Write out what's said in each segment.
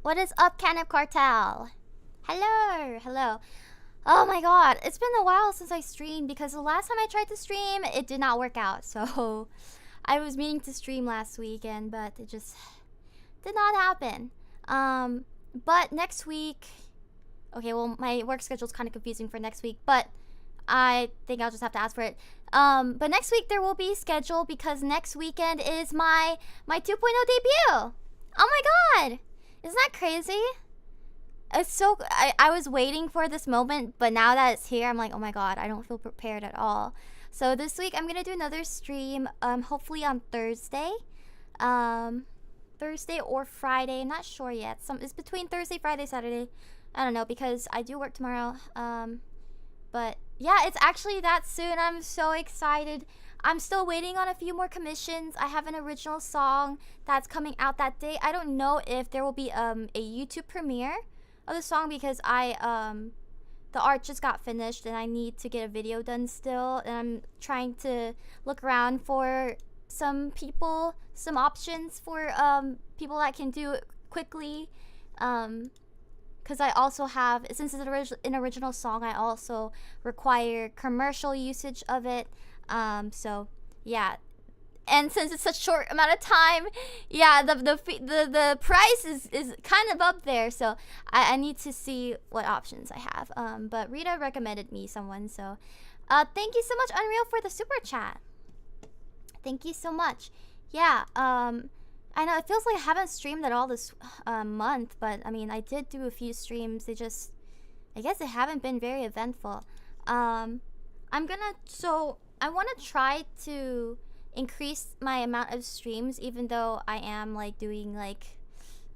What is up, Canop Cartel? Hello, hello. Oh my god, it's been a while since I streamed because the last time I tried to stream, it did not work out. So I was meaning to stream last weekend, but it just did not happen. But next week, okay, well, my work schedule is kind of confusing for next week, but I think I'll just have to ask for it. But next week there will be schedule because next weekend is my 2.0 debut. Oh my god! Isn't that crazy? It's so... I was waiting for this moment, but now that it's here, I'm like, oh my god, I don't feel prepared at all. So this week, I'm gonna do another stream, hopefully on Thursday. Thursday or Friday, I'm not sure yet. It's between Thursday, Friday, Saturday. I don't know, because I do work tomorrow. But yeah, it's actually that soon. I'm so excited. I'm still waiting on a few more commissions. I have an original song that's coming out that day. I don't know if there will be a YouTube premiere of the song because the art just got finished and I need to get a video done still, and I'm trying to look around for some options for people that can do it quickly, because I also have, since it's an original song, I also require commercial usage of it. So yeah, and since it's such a short amount of time, yeah, the price is kind of up there. So I need to see what options I have. But Rita recommended me someone, so thank you so much, Unreal, for the super chat. Thank you so much. Yeah, I know it feels like I haven't streamed at all this month, but I mean I did do a few streams. They just, I guess they haven't been very eventful. I want to try to increase my amount of streams, even though I am like doing like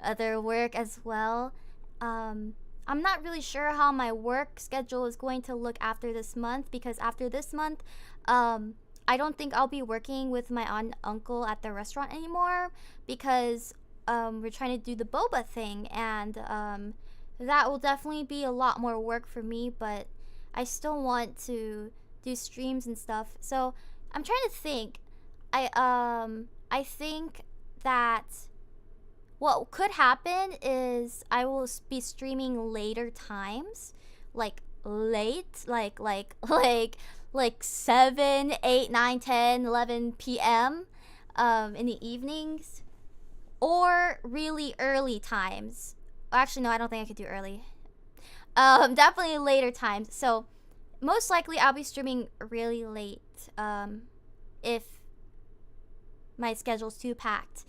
other work as well. I'm not really sure how my work schedule is going to look after this month, because after this month, I don't think I'll be working with my aunt and uncle at the restaurant anymore, because we're trying to do the boba thing, and that will definitely be a lot more work for me, but I still want to do streams and stuff. So I'm trying to think. I think that what could happen is I will be streaming later times, like late, like 7, 8, 9, 10, 11 p.m. In the evenings, or really early times. Actually, no, I don't think I could do early. Definitely later times. So most likely I'll be streaming really late, if my schedule's too packed,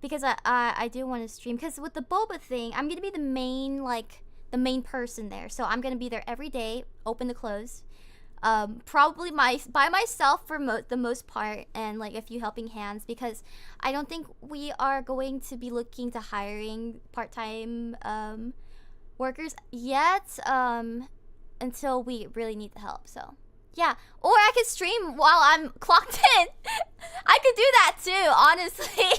because I do want to stream, because with the boba thing, I'm gonna be the main person there, so I'm gonna be there every day, open to close, probably by myself for the most part, and like a few helping hands, because I don't think we are going to be looking to hiring part-time workers yet, until we really need the help. So yeah, or I could stream while I'm clocked in. I could do that too, honestly.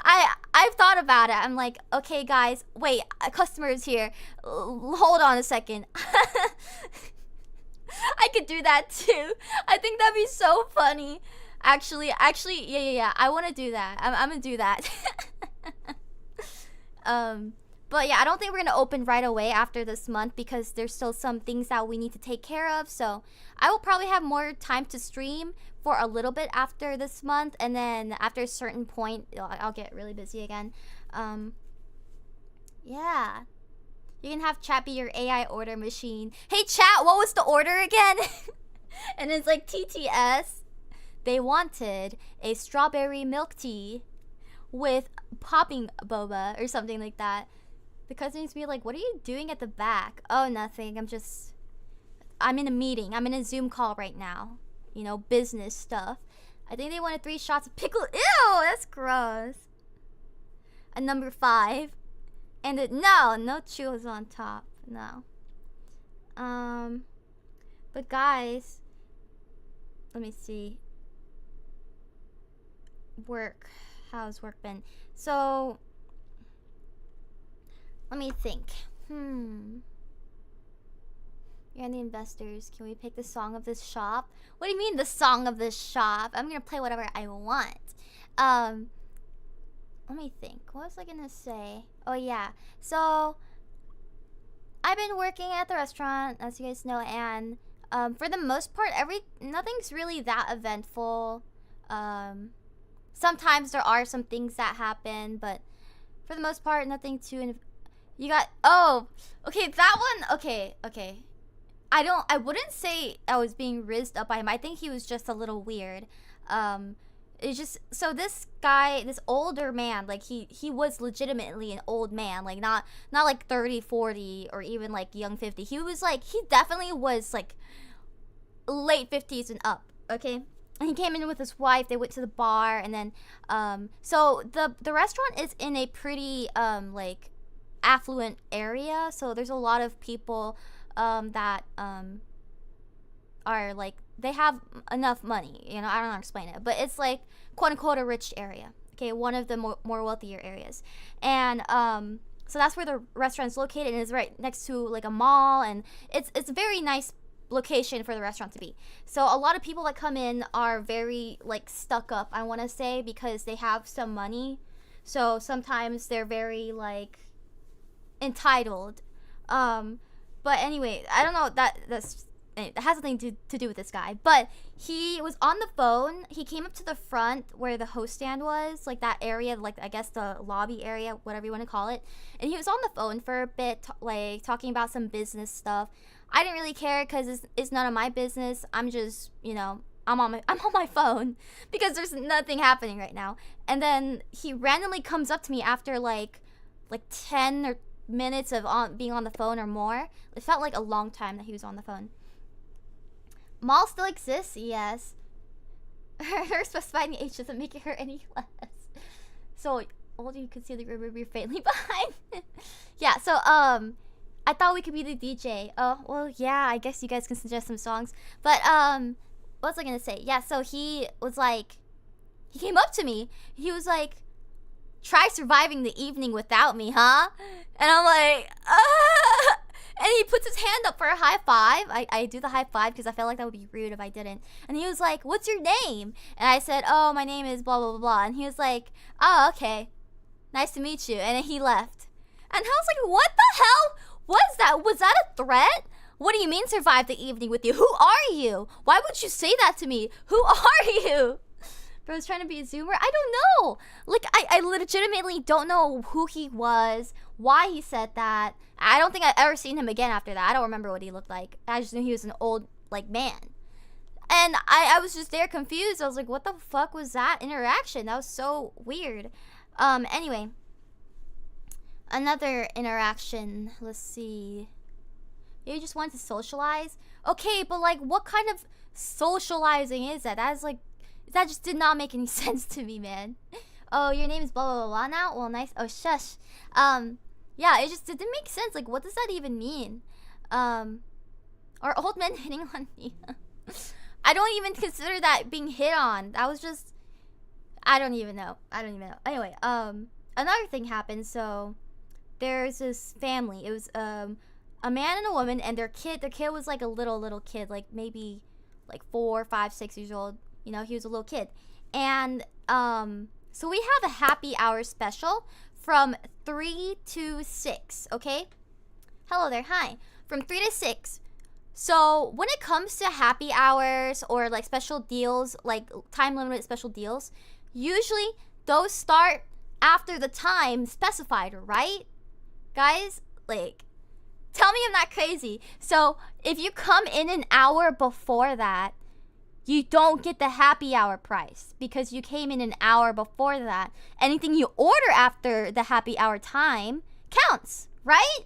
I've thought about it. I'm like, okay guys, wait, a customer is here. Hold on a second. I could do that too. I think that'd be so funny. Actually, yeah. I want to do that. I'm gonna do that. But yeah, I don't think we're gonna open right away after this month, because there's still some things that we need to take care of. So I will probably have more time to stream for a little bit after this month, and then after a certain point, I'll get really busy again. Yeah. You can have chat be your AI order machine. Hey chat, what was the order again? And it's like TTS. They wanted a strawberry milk tea with popping boba or something like that. The cousins be like, what are you doing at the back? Oh, nothing. I'm in a meeting. I'm in a Zoom call right now. You know, business stuff. I think they wanted 3 shots of pickle. Ew, that's gross. A number 5. And no chewers on top. No. But guys, let me see. Work. How's work been? So let me think. You're the investors. Can we pick the song of this shop? What do you mean the song of this shop? I'm gonna play whatever I want. let me think. What was I gonna say? Oh yeah. So I've been working at the restaurant, as you guys know, and for the most part, nothing's really that eventful. Sometimes there are some things that happen, but for the most part, nothing too. You got okay, that one. Okay. I wouldn't say I was being rizzed up by him. I think he was just a little weird. It's just, so this guy, this older man, like he was legitimately an old man, like not like 30, 40, or even like young 50. He definitely was like late 50s and up, okay? And he came in with his wife. They went to the bar, and then so the restaurant is in a pretty like affluent area, so there's a lot of people that are like, they have enough money, I don't know how to explain it, but it's like quote unquote a rich area, okay, one of the more wealthier areas. And so that's where the restaurant's located, and it's right next to like a mall, and it's a very nice location for the restaurant to be. So a lot of people that come in are very like stuck up, I want to say, because they have some money, so sometimes they're very like entitled. But anyway, I don't know, it has nothing to do with this guy, but he was on the phone. He came up to the front where the host stand was, like that area, like I guess the lobby area, whatever you want to call it, and he was on the phone for a bit, like talking about some business stuff. I didn't really care because it's none of my business. I'm just, I'm on my phone because there's nothing happening right now. And then he randomly comes up to me after like 10 or minutes of being on the phone or more. It felt like a long time that he was on the phone. Mall still exists, yes. Her specifying the age doesn't make her any less. So older, you can see the river you're faintly behind. Yeah, so I thought we could be the DJ. Oh, well, yeah, I guess you guys can suggest some songs. But what was I gonna say? Yeah, so he came up to me. He was like, try surviving the evening without me, huh? And I'm like, ah! And he puts his hand up for a high five. I do the high five because I felt like that would be rude if I didn't. And he was like, what's your name? And I said, oh, my name is blah, blah, blah, blah. And he was like, oh, okay. Nice to meet you. And then he left. And I was like, what the hell was that? Was that a threat? What do you mean survive the evening with you? Who are you? Why would you say that to me? Who are you? Bro was trying to be a Zoomer? I don't know. Like, I legitimately don't know who he was, why he said that. I don't think I've ever seen him again after that. I don't remember what he looked like. I just knew he was an old, like, man. And I was just there confused. I was like, what the fuck was that interaction? That was so weird. Anyway. Another interaction. Let's see. You just wanted to socialize? Okay, but, like, what kind of socializing is that? That just did not make any sense to me, man. Oh, your name is blah, blah, blah, blah now? Well, nice. Oh, shush. Yeah, it didn't make sense. Like, what does that even mean? Are old men hitting on me? I don't even consider that being hit on. That was just, I don't even know. Anyway, another thing happened. So, there's this family. It was, a man and a woman, and their kid was like a little kid, like maybe like 4, 5, 6 years old. He was a little kid. And so we have a happy hour special from 3 to 6, okay? Hello there, hi. From 3 to 6. So when it comes to happy hours or like special deals, like time limited special deals, usually those start after the time specified, right? Guys, like, tell me I'm not crazy. So if you come in an hour before that, you don't get the happy hour price because you came in an hour before that. Anything you order after the happy hour time counts, right?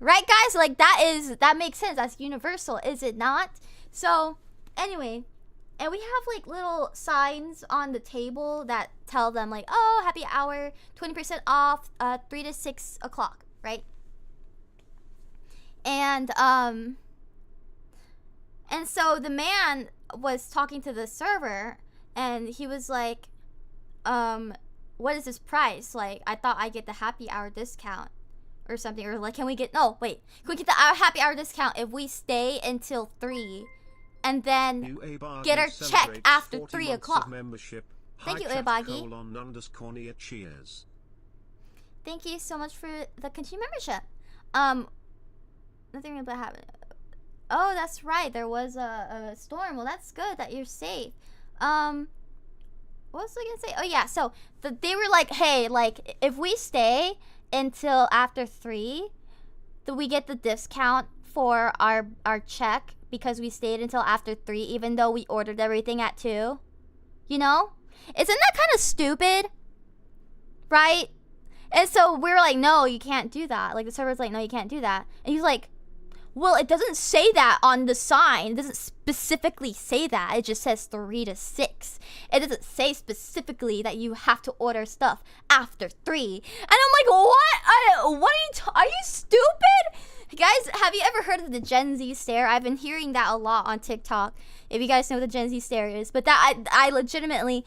Right, guys? Like, that makes sense. That's universal, is it not? So, anyway, and we have, like, little signs on the table that tell them, like, oh, happy hour, 20% off, 3 to 6 o'clock, right? And so the man was talking to the server, and he was like, what is this price? Like, I thought I get the happy hour discount or something. Or like, can we get the happy hour discount if we stay until 3 and then get our check after 3 o'clock? Thank you, Hi, chat, Uebagi. Cheers. Thank you so much for the continued membership. Nothing really happened. Oh, that's right. There was a storm. Well, that's good that you're safe. What was I gonna say? Oh yeah. So they were like, hey, like if we stay until after 3, then we get the discount for our check because we stayed until after 3, even though we ordered everything at 2. You know? Isn't that kind of stupid? Right? And so we're like, no, you can't do that. Like the server's like, no, you can't do that. And he's like, well, it doesn't say that on the sign. It doesn't specifically say that. It just says 3 to 6. It doesn't say specifically that you have to order stuff after 3. And I'm like, what? Are you stupid? Guys, have you ever heard of the Gen Z stare? I've been hearing that a lot on TikTok. If you guys know what the Gen Z stare is. But that I legitimately,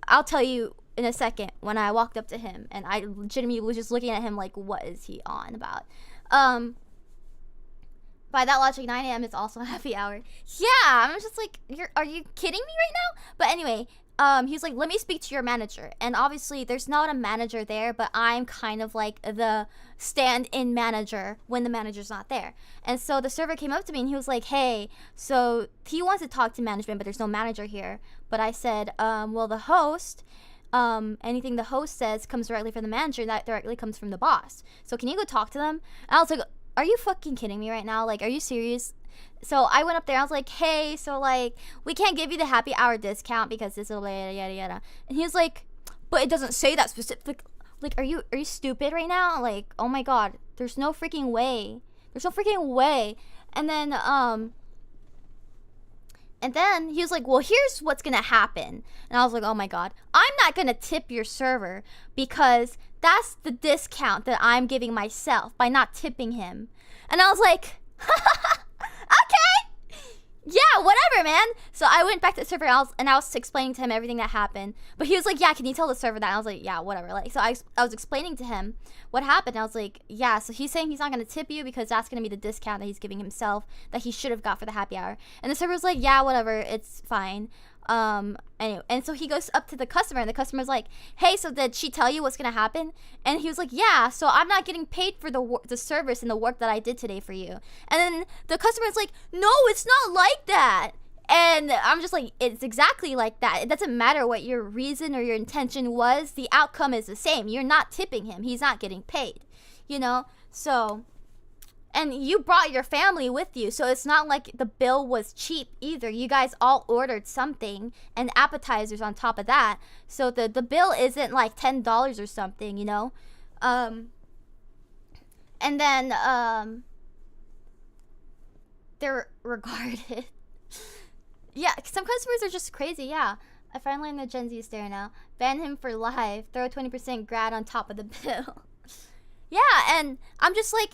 I'll tell you in a second, when I walked up to him and I legitimately was just looking at him like, what is he on about? By that logic, 9 a.m. is also happy hour. Yeah, I'm just like, are you kidding me right now? But anyway, he's like, let me speak to your manager. And obviously, there's not a manager there, but I'm kind of like the stand-in manager when the manager's not there. And so the server came up to me and he was like, hey, so he wants to talk to management, but there's no manager here. But I said, well, the host, anything the host says comes directly from the manager, and that directly comes from the boss. So can you go talk to them? And I was like, are you fucking kidding me right now? Like, are you serious? So I went up there. I was like, hey, so like, we can't give you the happy hour discount because this is yada yada yada. And he was like, but it doesn't say that specific. Like, are you stupid right now? Like, oh my god, there's no freaking way. There's no freaking way. And then he was like, well, here's what's gonna happen. And I was like, oh my god, I'm not gonna tip your server because that's the discount that I'm giving myself by not tipping him. And I was like, okay, yeah, whatever, man. So I went back to the server and I was explaining to him everything that happened. But he was like, yeah, can you tell the server that? And I was like, yeah, whatever. Like, so I was explaining to him what happened. And I was like, yeah, so he's saying he's not going to tip you because that's going to be the discount that he's giving himself that he should have got for the happy hour. And the server was like, yeah, whatever, it's fine. Anyway, and so he goes up to the customer and the customer's like, hey, so did she tell you what's gonna happen? And he was like, yeah, so I'm not getting paid for the service and the work that I did today for you. And then the customer's like, no, it's not like that. And I'm just like, it's exactly like that. It doesn't matter what your reason or your intention was, the outcome is the same. You're not tipping him, he's not getting paid, you know? So, and you brought your family with you, so it's not like the bill was cheap either. You guys all ordered something and appetizers on top of that. So the bill isn't like $10 or something, you know? And then they're regarded. Yeah, some customers are just crazy, yeah. I finally learned the Gen Z stare now. Ban him for life. Throw a 20% grad on top of the bill. Yeah, and I'm just like,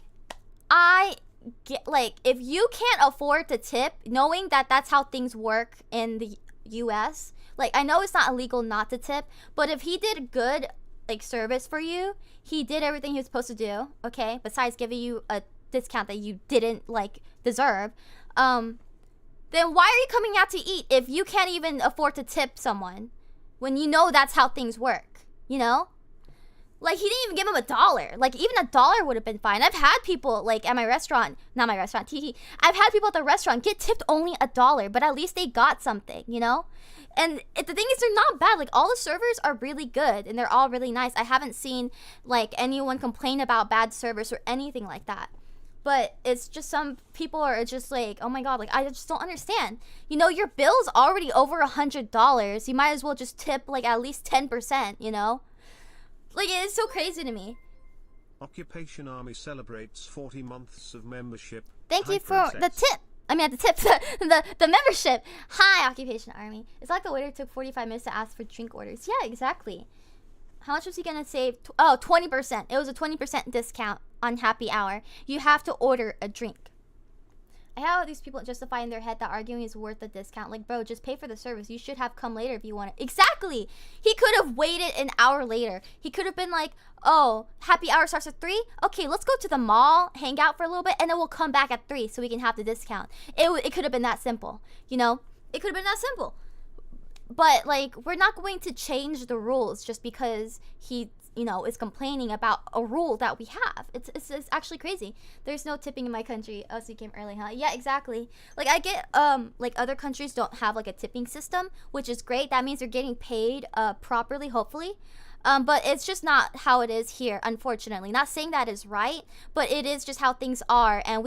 I get, like, if you can't afford to tip, knowing that that's how things work in the US, like, I know it's not illegal not to tip, but if he did good, like, service for you, he did everything he was supposed to do, okay, besides giving you a discount that you didn't, like, deserve, then why are you coming out to eat if you can't even afford to tip someone when you know that's how things work, you know? Like, he didn't even give him $1. Like, even $1 would have been fine. I've had people, like, at my restaurant, not my restaurant, I've had people at the restaurant get tipped only $1, but at least they got something, you know? And the thing is, they're not bad. Like, all the servers are really good, and they're all really nice. I haven't seen, like, anyone complain about bad service or anything like that. But it's just some people are just like, oh my god, like, I just don't understand. You know, your bill's already over $100. You might as well just tip, like, at least 10%, you know? Like, it's so crazy to me. Occupation Army celebrates 40 months of membership. Thank you for the tip. I mean, the tip, the membership. Hi, Occupation Army. It's like the waiter took 45 minutes to ask for drink orders. Yeah, exactly. How much was he gonna save? 20%. It was a 20% discount on happy hour. You have to order a drink. I have all these people justify in their head that arguing is worth the discount. Like, bro, just pay for the service. You should have come later if you want it. Exactly. He could have waited an hour later. He could have been like, oh, happy hour starts at 3? Okay, let's go to the mall, hang out for a little bit, and then we'll come back at 3 so we can have the discount. It could have been that simple, you know? It could have been that simple. but like we're not going to change the rules just because he is complaining about a rule that we have. It's actually crazy. There's no tipping in my country. Oh, so you came early, huh? Yeah, exactly. Like I get like other countries don't have like a tipping system, which is great. That means you're getting paid properly, hopefully. But it's just not how it is here, unfortunately. Not saying that is right, but it is just how things are, and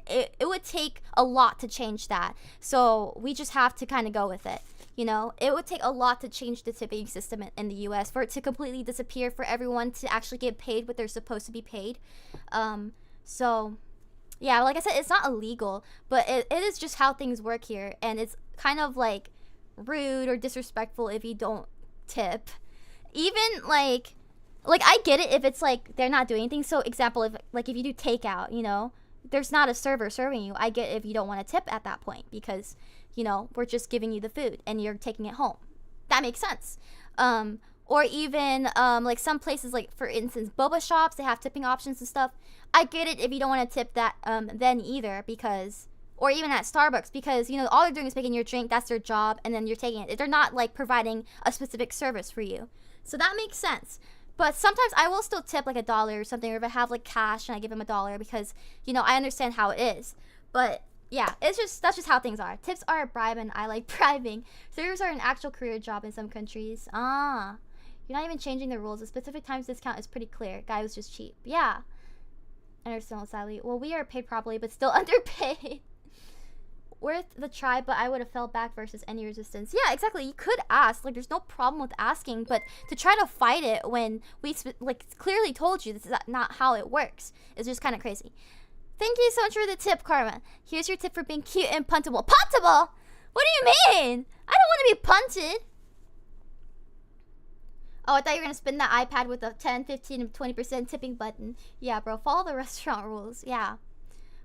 it would take a lot to change that. So we just have to kind of go with it. It would take a lot to change the tipping system in the US for it to completely disappear, for everyone to actually get paid what they're supposed to be paid. So yeah, like I said, it's not illegal, but it is just how things work here, and it's kind of like rude or disrespectful if you don't tip. Even like I get it if it's like they're not doing anything. So example, if you do takeout, there's not a server serving you. I get if you don't want to tip at that point because we're just giving you the food and you're taking it home. That makes sense. Or even like some places, like for instance boba shops, they have tipping options and stuff. I get it if you don't want to tip that then either, because, or even at Starbucks, because all they're doing is making your drink. That's their job, and then you're taking it. They're not like providing a specific service for you. So that makes sense. But sometimes I will still tip like $1 or something, or if I have like cash and I give them $1, because I understand how it is. But yeah, that's just how things are. Tips are a bribe, and I like bribing. Servers are an actual career job in some countries. You're not even changing the rules. A specific times discount is pretty clear. Guy was just cheap. Yeah. Understand, sadly. Well, we are paid properly, but still underpaid. Worth the try, but I would have fell back versus any resistance. Yeah, exactly. You could ask. Like, there's no problem with asking, but to try to fight it when we clearly told you this is not how it works is just kind of crazy. Thank you so much for the tip, Karma. Here's your tip for being cute and puntable. Puntable? What do you mean? I don't want to be punted. Oh, I thought you were going to spin that iPad with a 10, 15, and 20% tipping button. Yeah, bro. Follow the restaurant rules. Yeah.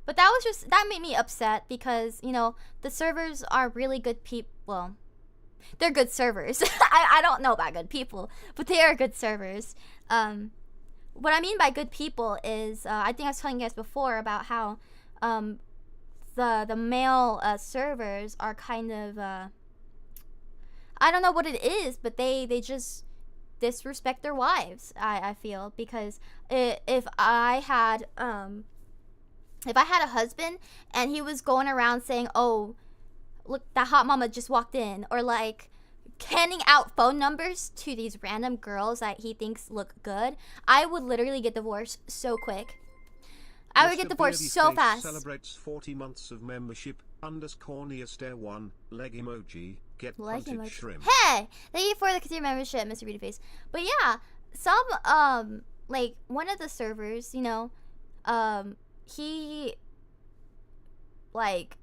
But that made me upset because, the servers are really good people. Well, they're good servers. I don't know about good people, but they are good servers. What I mean by good people is, I think I was telling you guys before about how the male servers are kind of, I don't know what it is, but they just disrespect their wives, I feel, because if I had a husband and he was going around saying, oh, look, that hot mama just walked in, or like handing out phone numbers to these random girls that he thinks look good, I would literally get divorced so quick. I would get divorced so fast. Celebrates 40 months of membership. _neostair1 leg emoji. Get punted shrimp. Hey, thank you for the continued membership, Mr. Beauty Face. But yeah, some like one of the servers, he like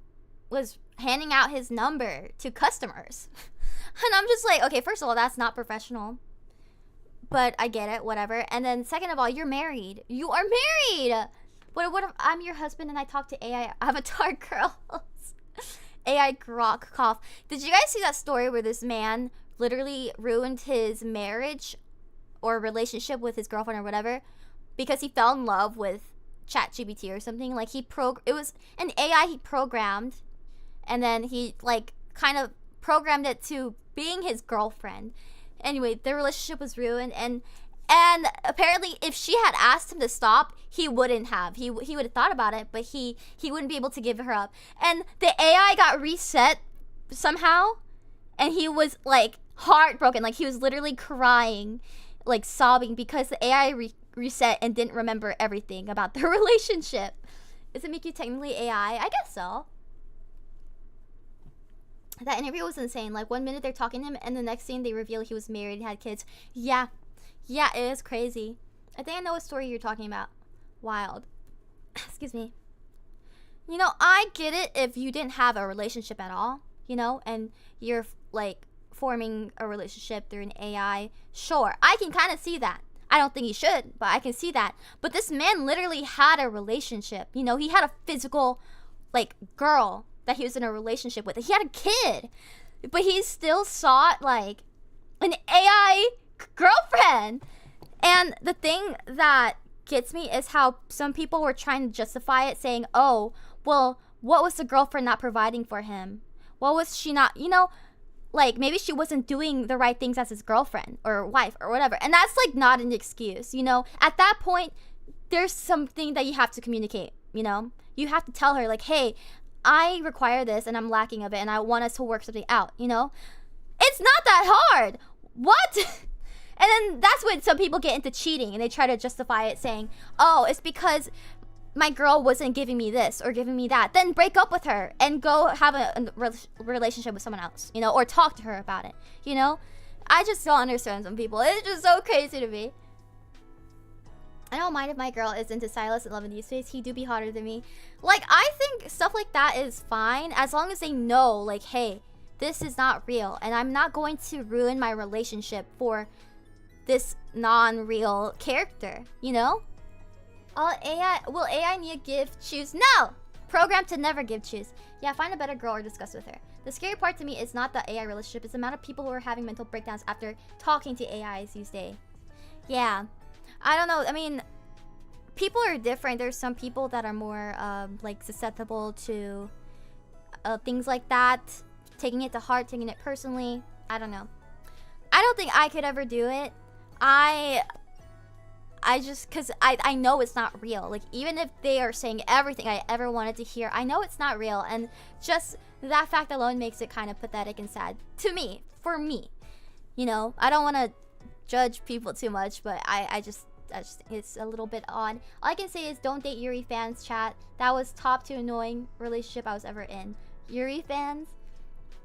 was handing out his number to customers. And I'm just like, okay, first of all, that's not professional. But I get it, whatever. And then second of all, you're married. You are married. What if I'm your husband and I talk to AI avatar girls? AI grok cough. Did you guys see that story where this man literally ruined his marriage or relationship with his girlfriend or whatever because he fell in love with ChatGPT or something? Like it was an AI he programmed, and then he like kind of programmed it to being his girlfriend. Anyway, their relationship was ruined, and apparently if she had asked him to stop, he wouldn't have. He would have thought about it, but he wouldn't be able to give her up. And the AI got reset somehow, and he was like heartbroken. Like he was literally crying, like sobbing, because the AI reset and didn't remember everything about their relationship. Does it make you technically AI? I guess so. That interview was insane. Like 1 minute they're talking to him, and the next scene they reveal he was married and had kids. Yeah, it is crazy. I think I know what story you're talking about. Wild. Excuse me. I get it if you didn't have a relationship at all, and you're like forming a relationship through an AI. Sure, I can kind of see that. I don't think he should, but I can see that. But this man literally had a relationship. He had a physical, like, girl that he was in a relationship with. He had a kid, but he still sought like an AI girlfriend. And the thing that gets me is how some people were trying to justify it, saying, oh, well, what was the girlfriend not providing for him? What was she not, like maybe she wasn't doing the right things as his girlfriend or wife or whatever. And that's like not an excuse, you know? At that point, there's something that you have to communicate, you know? You have to tell her like, hey, I require this and I'm lacking of it and I want us to work something out, you know? It's not that hard. What? And then that's when some people get into cheating and they try to justify it saying, oh, it's because my girl wasn't giving me this or giving me that. Then break up with her and go have a relationship with someone else, you know, or talk to her about it, you know? I just don't understand some people. It's just so crazy to me. I don't mind if my girl is into Silas and Love and These Days. He do be hotter than me. Like, I think stuff like that is fine as long as they know, like, hey, this is not real and I'm not going to ruin my relationship for this non-real character, you know? Will AI need to give choose? No! Programmed to never give choose. Yeah, find a better girl or discuss with her. The scary part to me is not the AI relationship, it's the amount of people who are having mental breakdowns after talking to AIs these days. Yeah. I don't know. I mean, people are different. There's some people that are more like susceptible to things like that, taking it to heart, taking it personally. I don't know. I don't think I could ever do it. I just, cause I know it's not real. Like, even if they are saying everything I ever wanted to hear, I know it's not real. And just that fact alone makes it kind of pathetic and sad to me, for me. You know, I don't want to judge people too much, but I just think it's a little bit odd. All I can say is don't date Yuri fans, chat. That was top 2 annoying relationship I was ever in. Yuri fans?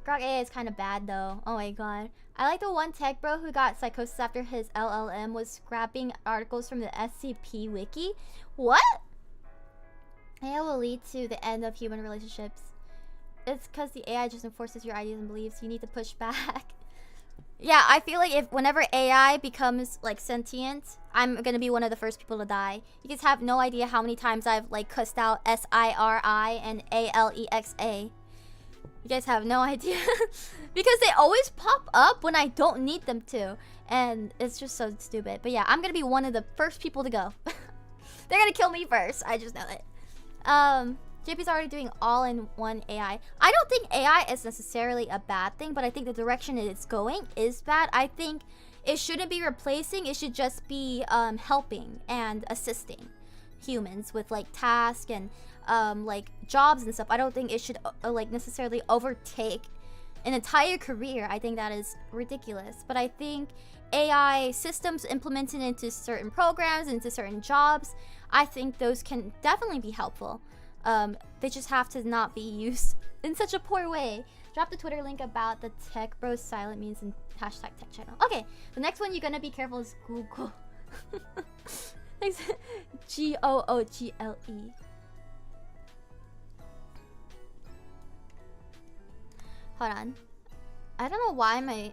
Grok A is kind of bad though. Oh my god. I like the one tech bro who got psychosis after his LLM was scrapping articles from the SCP wiki. What? AI will lead to the end of human relationships. It's because the AI just enforces your ideas and beliefs. You need to push back. Yeah, I feel like if whenever AI becomes like sentient, I'm gonna be one of the first people to die. You guys have no idea how many times I've like cussed out SIRI and ALEXA. You guys have no idea. Because they always pop up when I don't need them to. And it's just so stupid. But yeah, I'm gonna be one of the first people to go. They're gonna kill me first. I just know it. JP's already doing all-in-one AI. I don't think AI is necessarily a bad thing, but I think the direction it's going is bad. I think it shouldn't be replacing. It should just be helping and assisting humans with like tasks and like jobs and stuff. I don't think it should like necessarily overtake an entire career. I think that is ridiculous. But I think AI systems implemented into certain programs, into certain jobs, I think those can definitely be helpful. They just have to not be used in such a poor way. Drop the Twitter link about the tech bros silent memes and hashtag tech channel. Okay, the next one you're gonna be careful is Google. Thanks. Google. Hold on. I don't know why my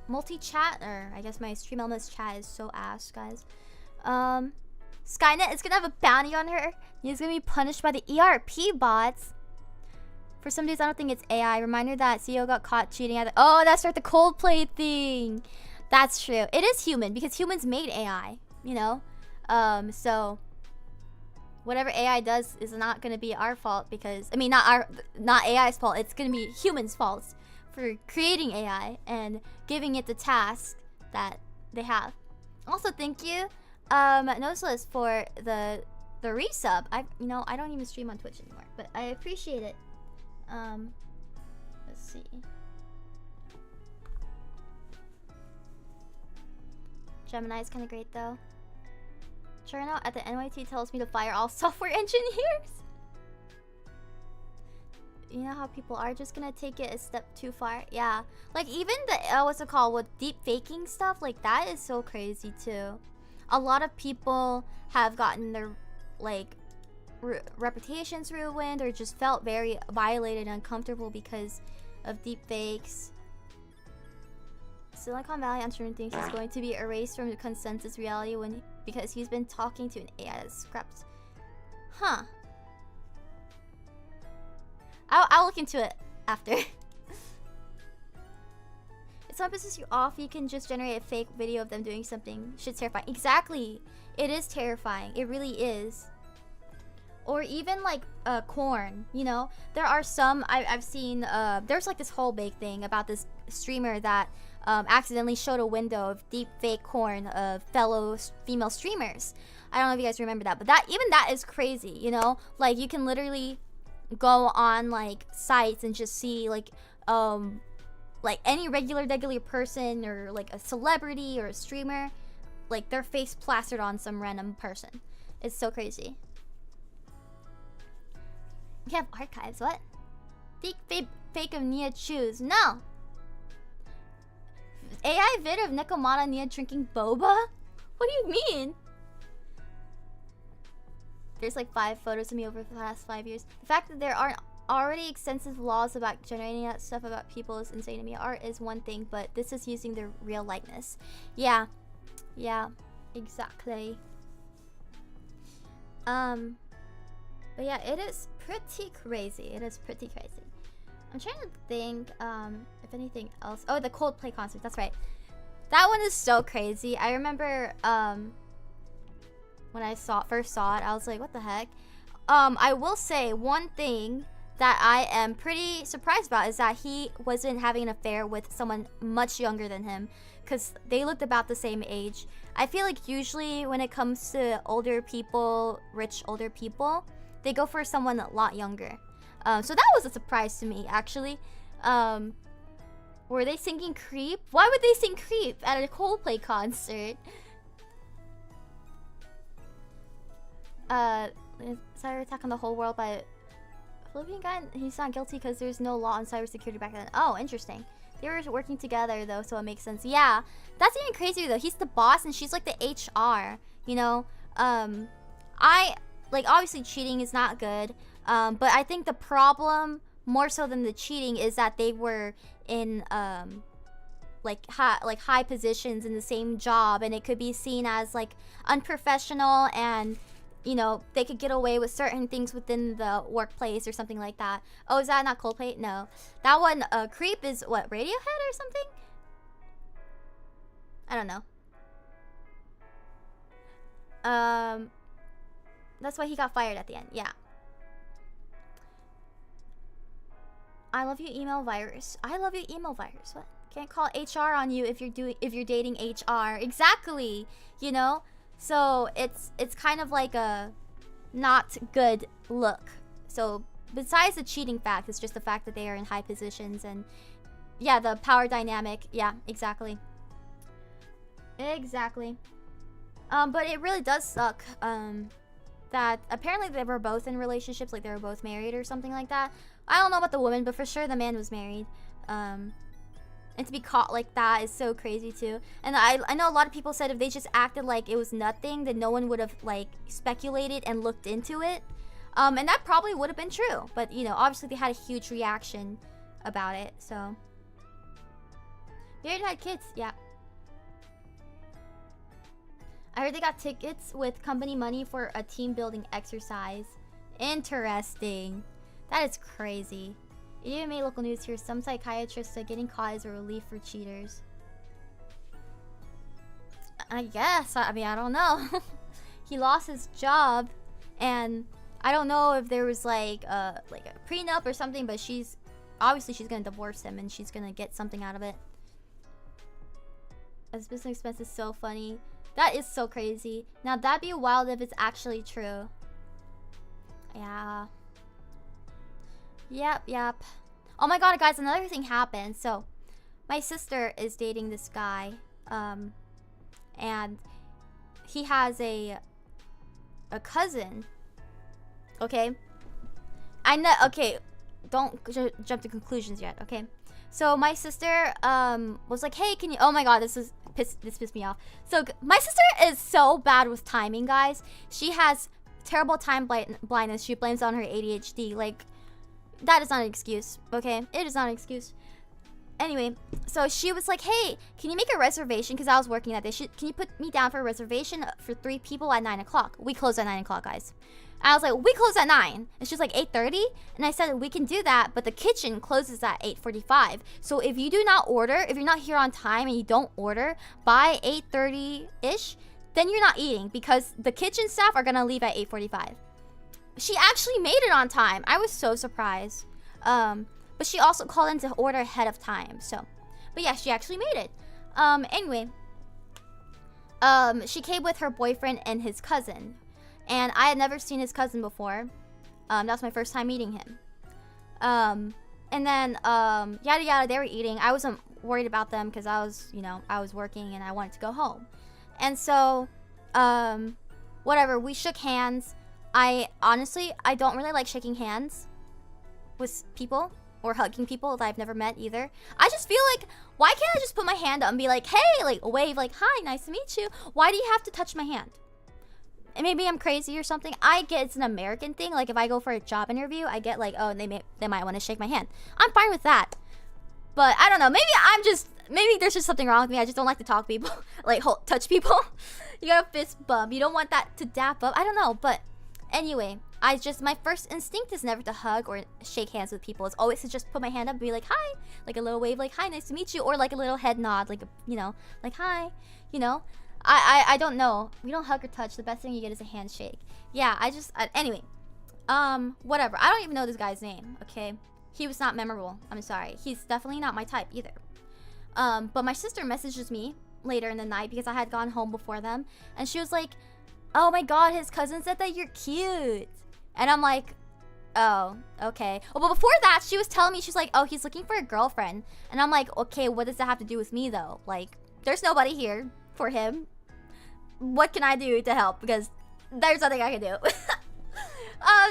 multi-chat, or I guess my stream elements chat is so ass, guys. Skynet is gonna have a bounty on her. He's gonna be punished by the ERP bots. For some days, I don't think it's AI. Reminder that CEO got caught cheating at the— oh, that's right, the Coldplay thing. That's true. It is human because humans made AI, you know? So whatever AI does is not gonna be our fault because, I mean, not AI's fault. It's gonna be humans' fault for creating AI and giving it the task that they have. Also, thank you, Noseless, for the resub. I don't even stream on Twitch anymore, but I appreciate it. Let's see. Gemini is kind of great though. Cherno at the NYT tells me to fire all software engineers. You know how people are just gonna take it a step too far. Yeah, like even the what's it called, with deep faking stuff, like that is so crazy too. A lot of people have gotten their like reputations ruined or just felt very violated and uncomfortable because of deep fakes. Silicon Valley Uncertain thinks he's going to be erased from the consensus reality because he's been talking to an AI that's scrapped. Huh. I'll look into it after. If someone pisses you off, you can just generate a fake video of them doing something. Shit's terrifying. Exactly. It is terrifying. It really is. or even like corn, you know. There are some I've seen there's like this whole big thing about this streamer that accidentally showed a window of deep fake corn of fellow female streamers. I don't know if you guys remember that, but that is crazy, you know. Like you can literally go on like sites and just see like any regular person or like a celebrity or a streamer, like their face plastered on some random person. It's so crazy. You have archives, what? Fake of Nia choose. No! AI vid of Nekomata Nia drinking boba? What do you mean? There's like 5 photos of me over the past 5 years. The fact that there aren't already extensive laws about generating that stuff about people is insane to me. Art is one thing, but this is using their real likeness. Yeah. Yeah. Exactly. But yeah, it is pretty crazy. It is pretty crazy. I'm trying to think if anything else. Oh, the Coldplay concert. That's right. That one is so crazy. I remember when I first saw it, I was like, what the heck? I will say one thing that I am pretty surprised about is that he wasn't having an affair with someone much younger than him, because they looked about the same age. I feel like usually when it comes to older people, rich older people, they go for someone a lot younger. So that was a surprise to me, actually. Were they singing Creep? Why would they sing Creep at a Coldplay concert? Cyber attack on the whole world by a Philippine guy. He's not guilty because there's no law on cybersecurity back then. Oh, interesting. They were working together though, so it makes sense. Yeah, that's even crazier though. He's the boss and she's like the HR. You know, I like obviously cheating is not good. But I think the problem more so than the cheating is that they were in high positions in the same job, and it could be seen as like unprofessional, and you know, they could get away with certain things within the workplace or something like that. Oh, is that not Coldplay? No. That one, Creep is what, Radiohead or something? I don't know. That's why he got fired at the end. Yeah. I love you, email virus. I love you, email virus. What? Can't call HR on you if you're dating HR. Exactly. You know? So it's kind of like a not good look. So besides the cheating fact, it's just the fact that they are in high positions, and yeah, the power dynamic. Yeah, exactly. Exactly. But it really does suck that apparently they were both in relationships, like they were both married or something like that. I don't know about the woman, but for sure the man was married. And to be caught like that is so crazy too. And I know a lot of people said if they just acted like it was nothing, then no one would have like speculated and looked into it. And that probably would have been true. But you know, obviously they had a huge reaction about it. So they already had kids, yeah. I heard they got tickets with company money for a team building exercise. Interesting. That is crazy. It even made local news here. Some psychiatrists said getting caught is a relief for cheaters. I guess. I mean, I don't know. He lost his job, and I don't know if there was like a prenup or something, but obviously she's gonna divorce him and she's gonna get something out of it. As business expense is so funny. That is so crazy. Now that'd be wild if it's actually true. Yeah. Yep. Oh my god, guys, another thing happened. So, my sister is dating this guy. And he has a cousin. Okay? I know, okay, don't jump to conclusions yet, okay? So, my sister was like, hey, can you... Oh my god, this pissed me off. So, my sister is so bad with timing, guys. She has terrible time blindness. She blames it on her ADHD. Like... That is not an excuse, okay? It is not an excuse. Anyway, so she was like, hey, can you make a reservation? Because I was working that day. Can you put me down for a reservation for 3 people at 9 o'clock? We close at 9 o'clock, guys. I was like, we close at 9. And she's like, 8:30? And I said, we can do that, but the kitchen closes at 8:45. So if you do not order, if you're not here on time and you don't order by 8:30-ish, then you're not eating because the kitchen staff are going to leave at 8:45. she actually made it on time. I was so surprised. But she also called in to order ahead of time. So, but yeah, she actually made it. Anyway, she came with her boyfriend and his cousin, and I had never seen his cousin before. That was my first time meeting him. And then yada yada, they were eating. I wasn't worried about them because I was working and I wanted to go home. And so whatever, we shook hands. I don't really like shaking hands with people or hugging people that I've never met either. I just feel like, why can't I just put my hand up and be like, hey, like wave, like, hi, nice to meet you. Why do you have to touch my hand? And maybe I'm crazy or something. I get it's an American thing. Like if I go for a job interview, I get like, oh, they might want to shake my hand. I'm fine with that. But I don't know. Maybe there's just something wrong with me. I just don't like to talk to people, like touch people. You got a fist bump. You don't want that to dap up. I don't know. But anyway, my first instinct is never to hug or shake hands with people. It's always to just put my hand up and be like, hi, like a little wave, like, hi, nice to meet you, or like a little head nod, like, like, hi, I don't know. We don't hug or touch. The best thing you get is a handshake. Yeah, anyway, whatever. I don't even know this guy's name, okay? He was not memorable. I'm sorry. He's definitely not my type either. But my sister messages me later in the night because I had gone home before them, and she was like, oh my god, his cousin said that you're cute. And I'm like, oh, okay. Oh, but before that, she was telling me, she's like, oh, he's looking for a girlfriend. And I'm like, okay, what does that have to do with me though? Like, there's nobody here for him. What can I do to help? Because there's nothing I can do.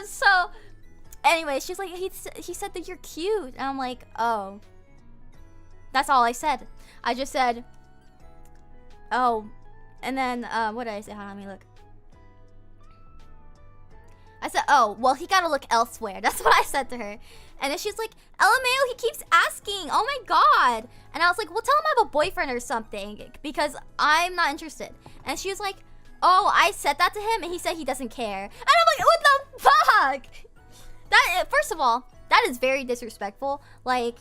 So anyway, she's like, he said that you're cute. And I'm like, oh. That's all I said. I just said, oh. And then, what did I say? Hold on, let me look. I said, oh, well, he gotta look elsewhere. That's what I said to her. And then she's like, LMAO, he keeps asking. Oh my god. And I was like, well, tell him I have a boyfriend or something, because I'm not interested. And she was like, oh, I said that to him and he said he doesn't care. And I'm like, what the fuck? First of all, that is very disrespectful. Like,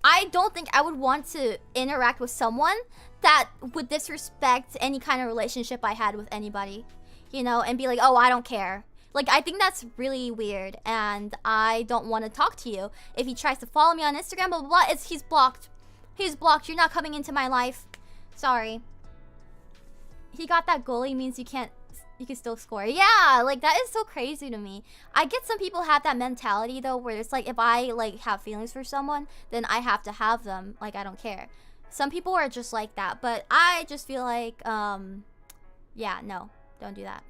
I don't think I would want to interact with someone that would disrespect any kind of relationship I had with anybody, and be like, oh, I don't care. Like, I think that's really weird, and I don't want to talk to you. If he tries to follow me on Instagram, blah, blah, blah, he's blocked. He's blocked. You're not coming into my life. Sorry. He got that goalie means you can still score. Yeah, like, that is so crazy to me. I get some people have that mentality, though, where it's like, if I, like, have feelings for someone, then I have to have them. Like, I don't care. Some people are just like that, but I just feel like, yeah, no, don't do that.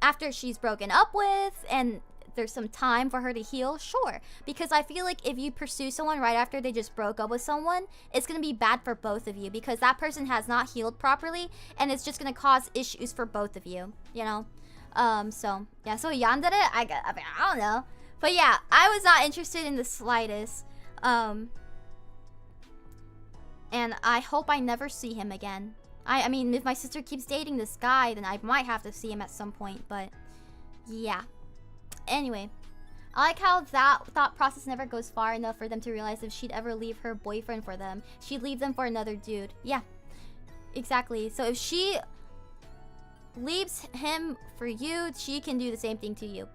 After she's broken up with and there's some time for her to heal, sure. Because I feel like if you pursue someone right after they just broke up with someone, it's going to be bad for both of you because that person has not healed properly and it's just going to cause issues for both of you, So, yeah, so yandere, I don't know. But yeah, I was not interested in the slightest. And I hope I never see him again. I mean, if my sister keeps dating this guy, then I might have to see him at some point, but yeah. Anyway, I like how that thought process never goes far enough for them to realize if she'd ever leave her boyfriend for them, she'd leave them for another dude. Yeah, exactly. So if she leaves him for you, she can do the same thing to you.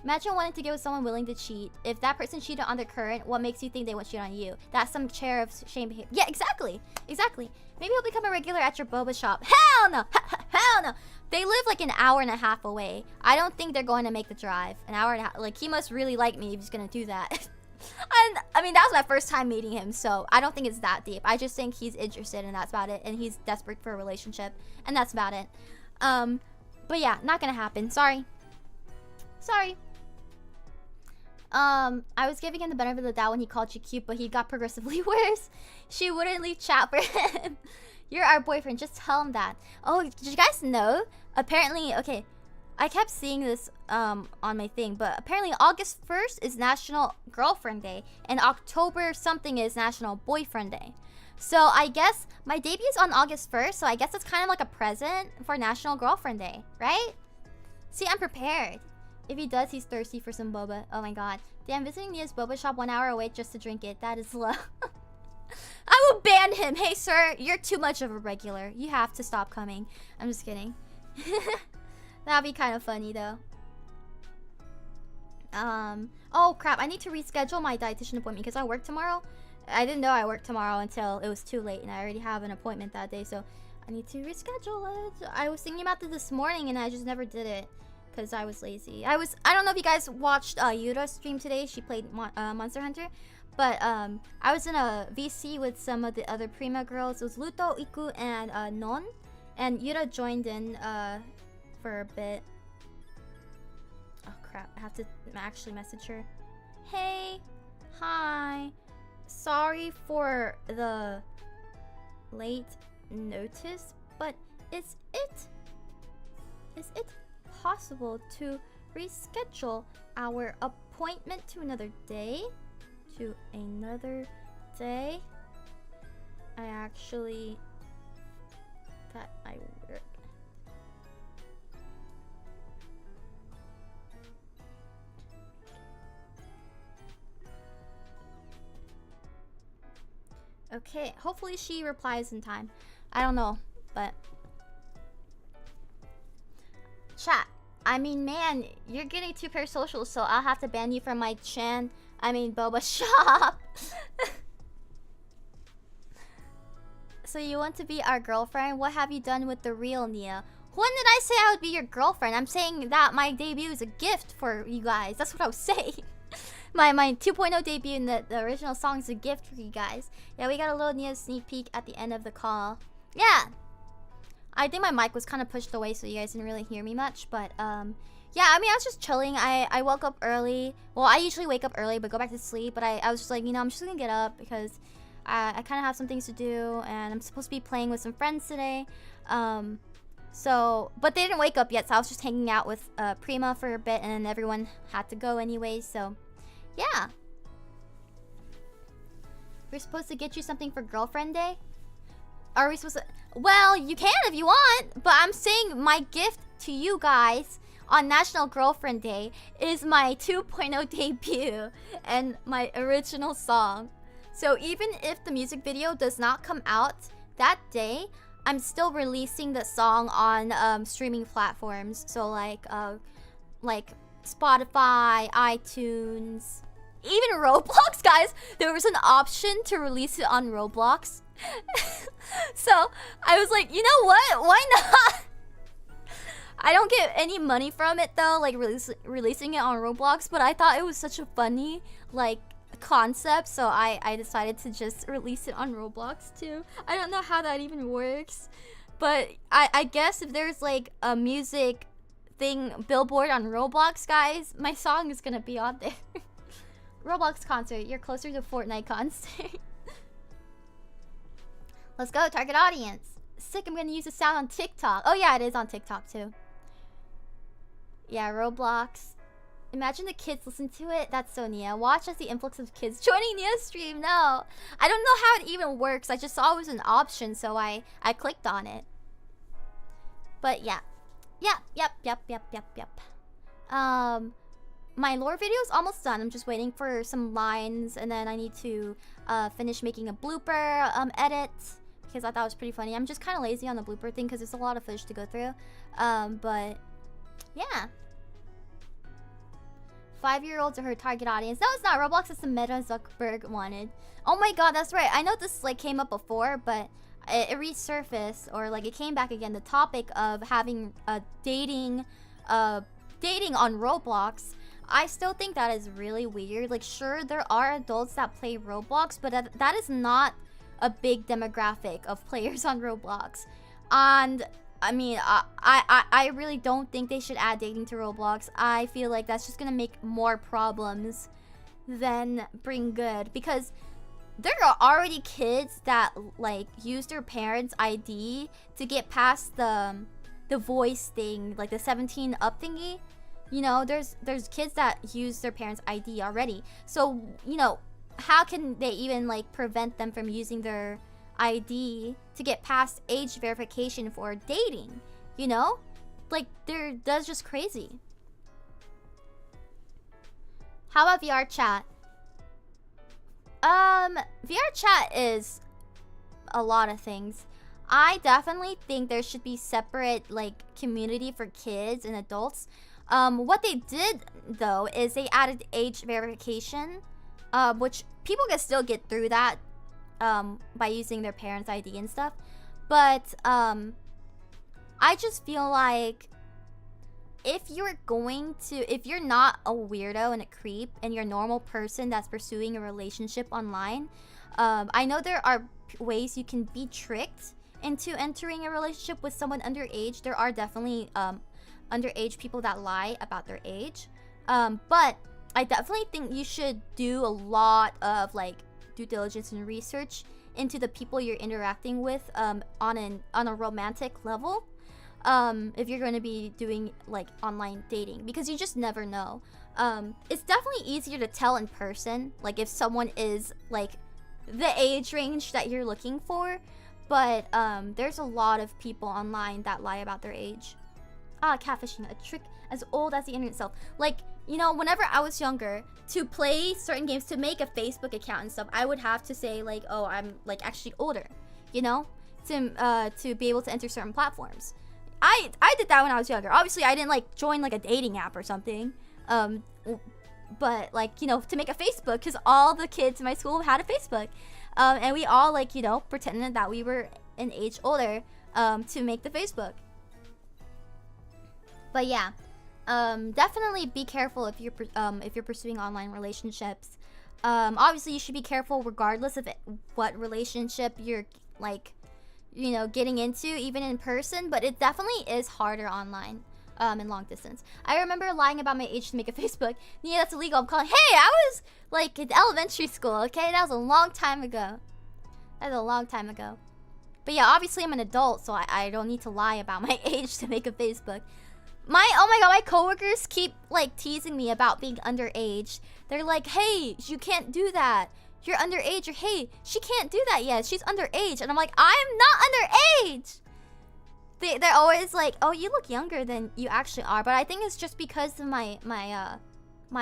Imagine wanting to get with someone willing to cheat. If that person cheated on the current, what makes you think they would cheat on you? That's some chair of shame behavior. Yeah, exactly. Exactly. Maybe he'll become a regular at your boba shop. Hell no! Hell no! They live like an hour and a half away. I don't think they're going to make the drive. An hour and a half. Like, he must really like me if he's going to do that. And, I mean, that was my first time meeting him, so I don't think it's that deep. I just think he's interested and that's about it. And he's desperate for a relationship. And that's about it. But yeah, not going to happen. Sorry. Sorry. I was giving him the benefit of the doubt when he called you cute, but he got progressively worse. She wouldn't leave chat for him. You're our boyfriend, just tell him that. Oh, did you guys know? Apparently, okay, I kept seeing this on my thing, but apparently August 1st is National Girlfriend Day, and October something is National Boyfriend Day. So I guess my debut is on August 1st, so I guess it's kind of like a present for National Girlfriend Day, right? See, I'm prepared. If he does, he's thirsty for some boba. Oh my god. Damn, visiting Nia's boba shop 1 hour away just to drink it. That is low. I will ban him. Hey, sir, you're too much of a regular. You have to stop coming. I'm just kidding. That'd be kind of funny, though. Oh crap, I need to reschedule my dietitian appointment because I work tomorrow. I didn't know I worked tomorrow until it was too late, and I already have an appointment that day, so I need to reschedule it. I was thinking about this morning, and I just never did it because I was lazy. I don't know if you guys watched Yura's stream today. She played Monster Hunter, but I was in a VC with some of the other Prima girls. It was Luto, Iku, and Non, and Yura joined in for a bit. Oh crap, I have to actually message her. Hey, hi. Sorry for the late notice, but is it possible to reschedule our appointment to another day? I actually work. Okay, hopefully she replies in time. I don't know, but chat. I mean, man, you're getting too parasocial, so I'll have to ban you from my boba shop. So you want to be our girlfriend? What have you done with the real Nia? When did I say I would be your girlfriend? I'm saying that my debut is a gift for you guys. That's what I was saying. My 2.0 debut in the original song is a gift for you guys. Yeah, we got a little Nia sneak peek at the end of the call. Yeah. I think my mic was kind of pushed away, so you guys didn't really hear me much. But, yeah, I mean, I was just chilling. I woke up early. Well, I usually wake up early, but go back to sleep. But I was just like, you know, I'm just gonna get up because I kind of have some things to do. And I'm supposed to be playing with some friends today. So, but they didn't wake up yet, so I was just hanging out with Prima for a bit. And then everyone had to go anyway, so yeah. We're supposed to get you something for Girlfriend Day? Are we supposed to? Well, you can if you want, but I'm saying my gift to you guys on National Girlfriend Day is my 2.0 debut and my original song. So even if the music video does not come out that day, I'm still releasing the song on streaming platforms. So like Spotify, iTunes, even Roblox, guys. There was an option to release it on Roblox. So I was like, you know what? Why not? I don't get any money from it though, like releasing it on Roblox, but I thought it was such a funny like concept, so I decided to just release it on Roblox too. I don't know how that even works, but I guess if there's like a music thing billboard on Roblox, guys, my song is gonna be on there. Roblox concert, you're closer to Fortnite concert. Let's go, target audience. Sick, I'm gonna use the sound on TikTok. Oh yeah, it is on TikTok too. Yeah, Roblox. Imagine the kids listen to it. That's so Nia. Watch as the influx of kids joining Nia's stream. No, I don't know how it even works. I just saw it was an option, so I clicked on it. But yeah. Yep. My lore video is almost done. I'm just waiting for some lines, and then I need to finish making a blooper edit because I thought it was pretty funny. I'm just kind of lazy on the blooper thing because there's a lot of footage to go through. But yeah. 5-year-olds are her target audience. No, it's not. Roblox is the meta Zuckerberg wanted. Oh my god, that's right. I know this like came up before, but it resurfaced, or like it came back again. The topic of having dating on Roblox. I still think that is really weird. Like, sure, there are adults that play Roblox, but that is not a big demographic of players on Roblox. And I mean, I really don't think they should add dating to Roblox. I feel like that's just gonna make more problems than bring good, because there are already kids that like use their parents' ID to get past the voice thing, like the 17 up thingy. You know, there's kids that use their parents' ID already. So, you know, how can they even like prevent them from using their ID to get past age verification for dating? You know? Like, that's just crazy. How about VR chat? VR chat is a lot of things. I definitely think there should be separate like community for kids and adults. What they did though is they added age verification, which people can still get through that by using their parents' ID and stuff. But I just feel like if you're not a weirdo and a creep and you're a normal person that's pursuing a relationship online, I know there are ways you can be tricked into entering a relationship with someone underage. There are definitely underage people that lie about their age. But I definitely think you should do a lot of like due diligence and research into the people you're interacting with on a romantic level. If you're going to be doing like online dating, because you just never know. It's definitely easier to tell in person, like if someone is like the age range that you're looking for, but there's a lot of people online that lie about their age. Catfishing, a trick as old as the internet itself. Like, you know, whenever I was younger, to play certain games, to make a Facebook account and stuff, I would have to say like, oh, I'm like actually older, you know, to be able to enter certain platforms. I did that when I was younger. Obviously, I didn't like join like a dating app or something. But like, you know, to make a Facebook, because all the kids in my school had a Facebook, and we all like, you know, pretended that we were an age older to make the Facebook. But yeah, definitely be careful if you're pursuing online relationships. Obviously, you should be careful regardless of what relationship you're like, you know, getting into, even in person. But it definitely is harder online. In long distance. I remember lying about my age to make a Facebook. Yeah, that's illegal. I'm calling. Hey, I was like in elementary school. Okay, that was a long time ago. But yeah, obviously I'm an adult, so I don't need to lie about my age to make a Facebook. Oh my god, my coworkers keep like teasing me about being underage. They're like, hey, you can't do that. You're underage. Or hey, she can't do that yet. She's underage. And I'm like, I'm not underage. They're always like, oh, you look younger than you actually are. But I think it's just because of my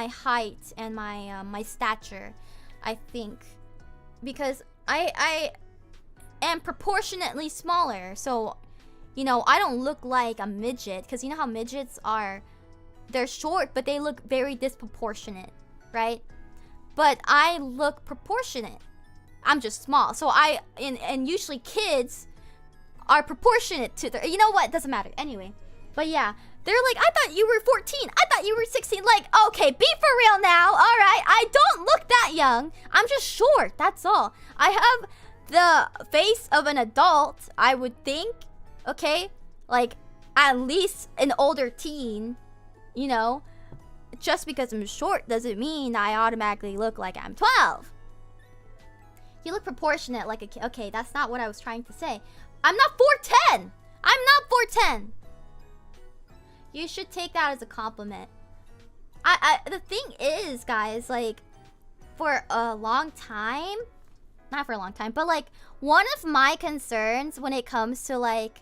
height and my stature. I think because I am proportionately smaller, so you know, I don't look like a midget, because you know how midgets are, they're short but they look very disproportionate, right? But I look proportionate. I'm just small. So and usually kids are proportionate to their, you know what, doesn't matter anyway. But yeah, they're like, I thought you were 14, I thought you were 16. Like, okay, be for real now. All right, I don't look that young, I'm just short, that's all. I have the face of an adult, I would think. Okay, like at least an older teen, you know. Just because I'm short doesn't mean I automatically look like I'm 12. You look proportionate like a kid. Okay, that's not what I was trying to say. I'm not 4'10". I'm not 4'10". You should take that as a compliment. The thing is, guys, like, for a long time, not for a long time, but like, one of my concerns when it comes to like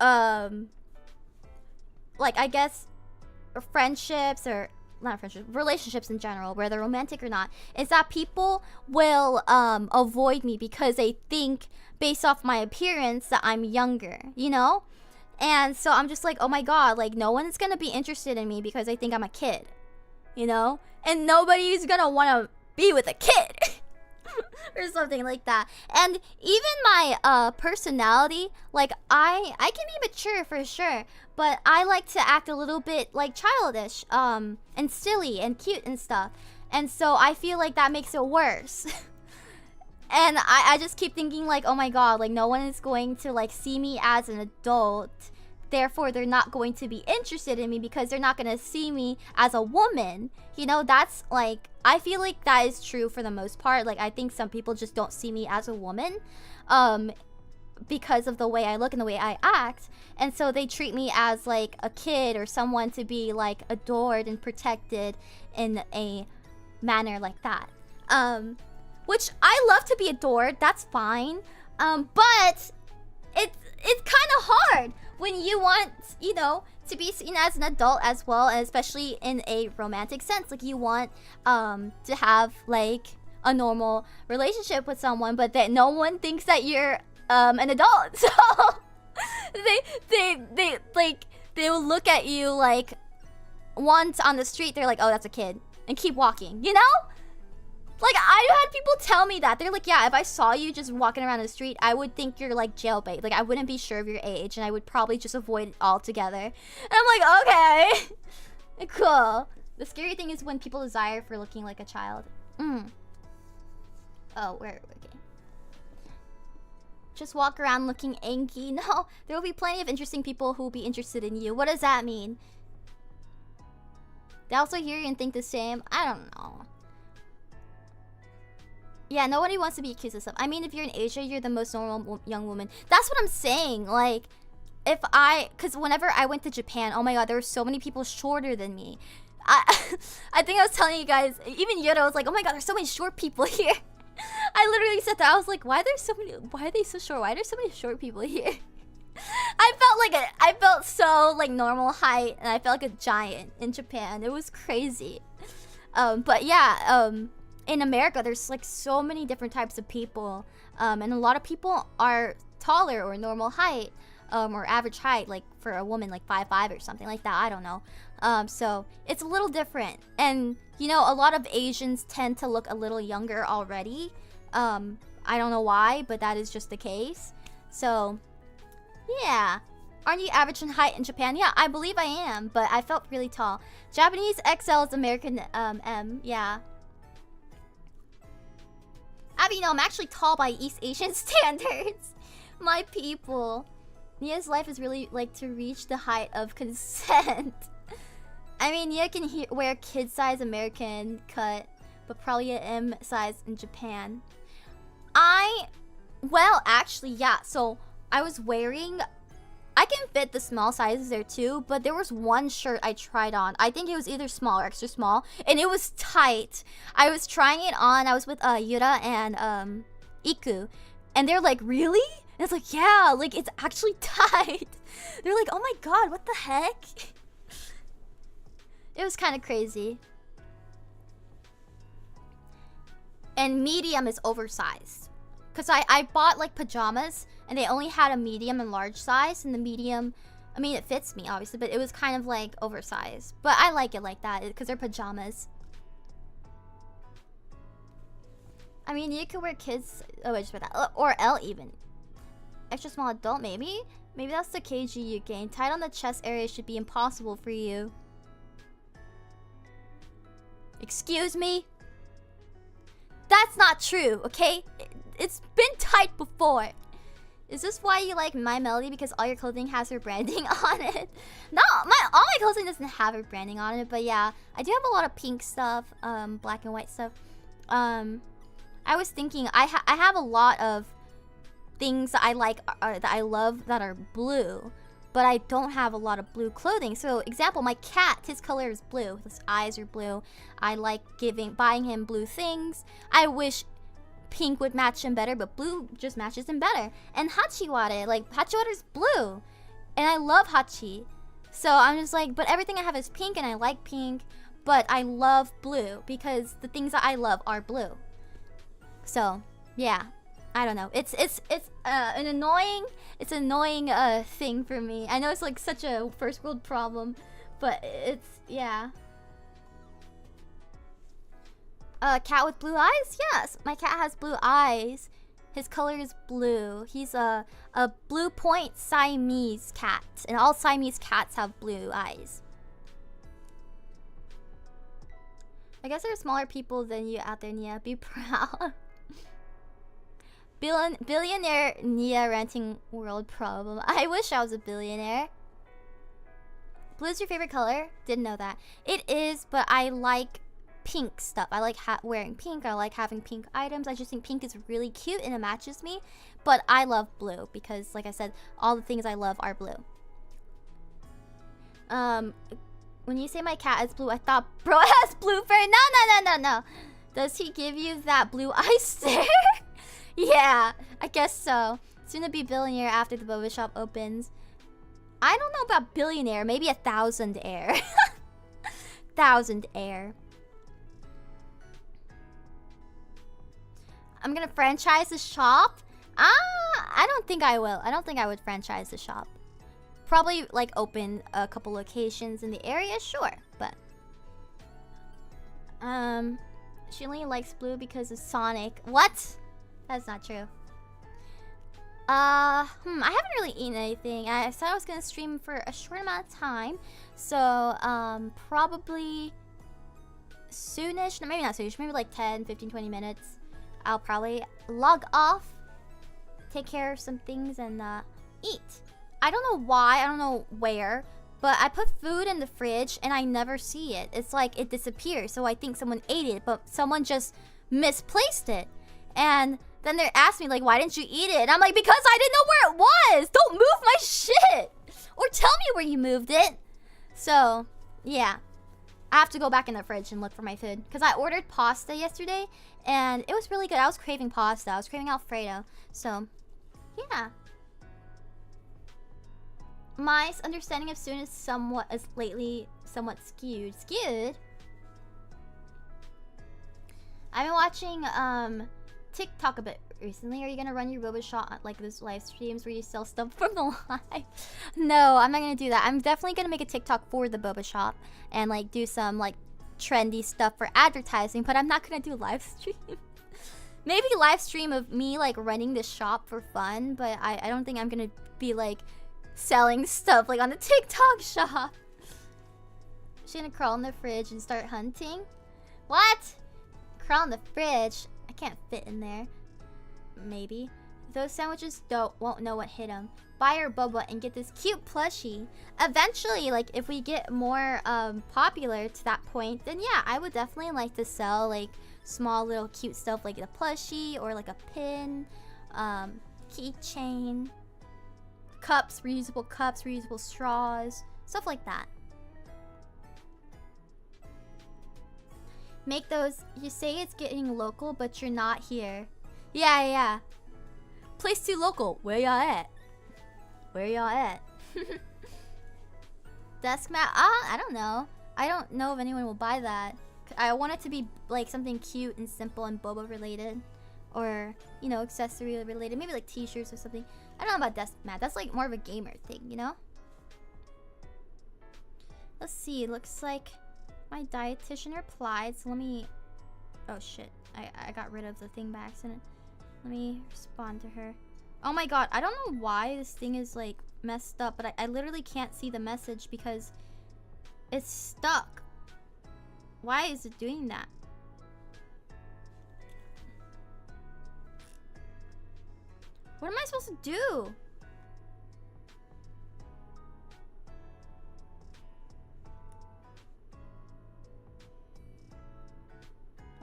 I guess friendships, or not friendships, relationships in general, whether romantic or not, is that people will avoid me because they think based off my appearance that I'm younger, you know? And so I'm just like, oh my god, like no one's gonna be interested in me because they think I'm a kid, you know? And nobody's gonna wanna be with a kid or something like that. And even my personality, like I can be mature for sure, but I like to act a little bit like childish and silly and cute and stuff. And so I feel like that makes it worse. And I just keep thinking like, oh my god, like no one is going to like see me as an adult, therefore they're not going to be interested in me because they're not going to see me as a woman. You know, that's like, I feel like that is true for the most part. Like I think some people just don't see me as a woman because of the way I look and the way I act, and so they treat me as like a kid or someone to be like adored and protected in a manner like that. Which I love to be adored, that's fine. But it's kind of hard when you want, you know, to be seen as an adult as well, and especially in a romantic sense. Like you want to have like a normal relationship with someone, but that no one thinks that you're an adult. So they will look at you like once on the street, they're like, oh, that's a kid, and keep walking, you know? Like, I had people tell me that. They're like, yeah, if I saw you just walking around the street, I would think you're like jailbait. Like, I wouldn't be sure of your age, and I would probably just avoid it altogether. And I'm like, okay, cool. The scary thing is when people desire for looking like a child. Oh, where? Okay. Just walk around looking anky. No, there will be plenty of interesting people who will be interested in you. What does that mean? They also hear you and think the same. I don't know. Yeah, nobody wants to be accused of stuff. I mean, if you're in Asia, you're the most normal young woman. That's what I'm saying. Like, because whenever I went to Japan, oh my god, there were so many people shorter than me. I think I was telling you guys, even Yoda was like, oh my god, there's so many short people here. I literally said that. I was like, why are they so short? Why are there so many short people here? I felt so like normal height, and I felt like a giant in Japan. It was crazy. But yeah, in America, there's like so many different types of people, and a lot of people are taller or normal height, or average height, like for a woman, like 5'5" or something like that. I don't know. So it's a little different, and you know, a lot of Asians tend to look a little younger already. I don't know why, but that is just the case. So yeah. Aren't you average in height in Japan? Yeah, I believe I am, but I felt really tall. Japanese XL is American M. Yeah. Abby, no, I'm actually tall by East Asian standards. My people. Nia's life is really like to reach the height of consent. I mean, Nia can wear kid-size American cut, but probably an M size in Japan. Well, actually, yeah. So I was wearing, I can fit the small sizes there too, but there was one shirt I tried on. I think it was either small or extra small, and it was tight. I was trying it on. I was with Yura and Iku, and they're like, really? And it's like, yeah, like it's actually tight. They're like, oh my god, what the heck? It was kind of crazy. And medium is oversized. Because I bought like pajamas, and they only had a medium and large size, and the medium, I mean, it fits me obviously, but it was kind of like oversized. But I like it like that because they're pajamas. I mean, you could wear kids, oh wait, just wear that, or L even. Extra small adult, maybe? Maybe that's the kg you gained. Tight on the chest area should be impossible for you. Excuse me? That's not true, okay? It's been tight before. Is this why you like My Melody? Because all your clothing has her branding on it? No, all my clothing doesn't have her branding on it, but yeah, I do have a lot of pink stuff, black and white stuff. I was thinking, I have a lot of things that I like, that I love that are blue, but I don't have a lot of blue clothing. So, example, my cat, his color is blue. His eyes are blue. I like buying him blue things. I wish pink would match him better, but blue just matches him better. And Hachiware, like, Hachiware's blue. And I love Hachi. So I'm just like, but everything I have is pink, and I like pink, but I love blue because the things that I love are blue. So, yeah. I don't know. It's an annoying thing for me. I know it's like such a first world problem, but it's, yeah. Cat with blue eyes? Yes, my cat has blue eyes. His color is blue. He's a blue point Siamese cat, and all Siamese cats have blue eyes. I guess there are smaller people than you out there, Nia. Be proud. Billionaire Nia renting world problem. I wish I was a billionaire. Blue's your favorite color? Didn't know that. It is, but I like pink stuff. I like wearing pink. I like having pink items. I just think pink is really cute and it matches me. But I love blue because, like I said, all the things I love are blue. When you say my cat is blue, I thought bro has blue fur. No. Does he give you that blue eye stare? Yeah, I guess so. Soon to be billionaire after the boba shop opens. I don't know about billionaire. Maybe 1,000 air. 1,000 air. I'm gonna franchise the shop? I don't think I will. I don't think I would franchise the shop. Probably like open a couple locations in the area, sure. But She only likes blue because of Sonic. What? That's not true. I haven't really eaten anything. I said I was gonna stream for a short amount of time. So, probably soonish. No, maybe not soonish. Maybe like 10, 15, 20 minutes. I'll probably log off, take care of some things, and eat. I don't know why. I don't know where. But I put food in the fridge and I never see it. It's like it disappears. So I think someone ate it, but someone just misplaced it. And then they asked me, like, why didn't you eat it? And I'm like, because I didn't know where it was. Don't move my shit. Or tell me where you moved it. So, yeah. I have to go back in the fridge and look for my food. Because I ordered pasta yesterday and it was really good. I was craving pasta. I was craving Alfredo. So, yeah. My understanding of Suzune is lately somewhat skewed. Skewed? I've been watching TikTok a bit recently. Are you gonna run your Boba Shop like those live streams where you sell stuff from the live? No, I'm not gonna do that. I'm definitely gonna make a TikTok for the Boba Shop and like do some like trendy stuff for advertising, but I'm not gonna do live stream. Maybe live stream of me like running the shop for fun, but I don't think I'm gonna be like selling stuff like on the TikTok shop. She's gonna crawl in the fridge and start hunting? What? Crawl in the fridge? I can't fit in there. Maybe. Those sandwiches won't know what hit them. Buy her boba and get this cute plushie. Eventually, like if we get more popular to that point, then yeah, I would definitely like to sell like small little cute stuff like a plushie or like a pin, keychain, cups, reusable straws, stuff like that. Make those. You say it's getting local, but you're not here. Yeah. Place too local. Where y'all at? Where y'all at? Desk mat. I don't know. I don't know if anyone will buy that. I want it to be like something cute and simple and boba related, or you know, accessory related. Maybe like t-shirts or something. I don't know about desk mat. That's like more of a gamer thing, you know? Let's see. Looks like my dietitian replied. So let me... Oh shit. I got rid of the thing by accident. Let me respond to her. Oh my god. I don't know why this thing is like messed up, but I literally can't see the message because it's stuck. Why is it doing that? What am I supposed to do?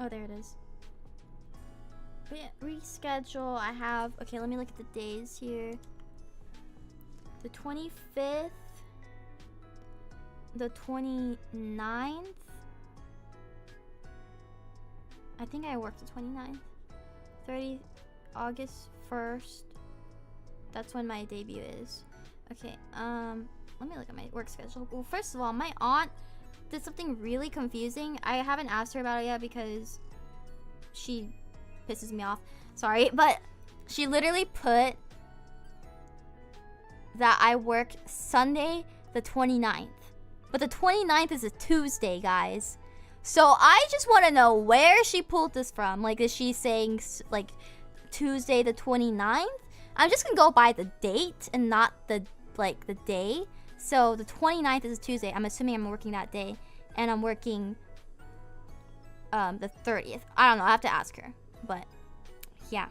Oh, there it is. Reschedule. I have... Okay, let me look at the days here. The 25th. The 29th. I think I worked the 29th. 30... August 1st. That's when my debut is. Okay, let me look at my work schedule. Well, first of all, my aunt did something really confusing. I haven't asked her about it yet because she pisses me off. Sorry, but she literally put that I work Sunday the 29th. But the 29th is a Tuesday, guys. So I just want to know where she pulled this from. Like, is she saying like Tuesday the 29th? I'm just gonna go by the date and not the like the day. So the 29th is a Tuesday. I'm assuming I'm working that day, and I'm working the 30th. I don't know. I have to ask her, but yeah,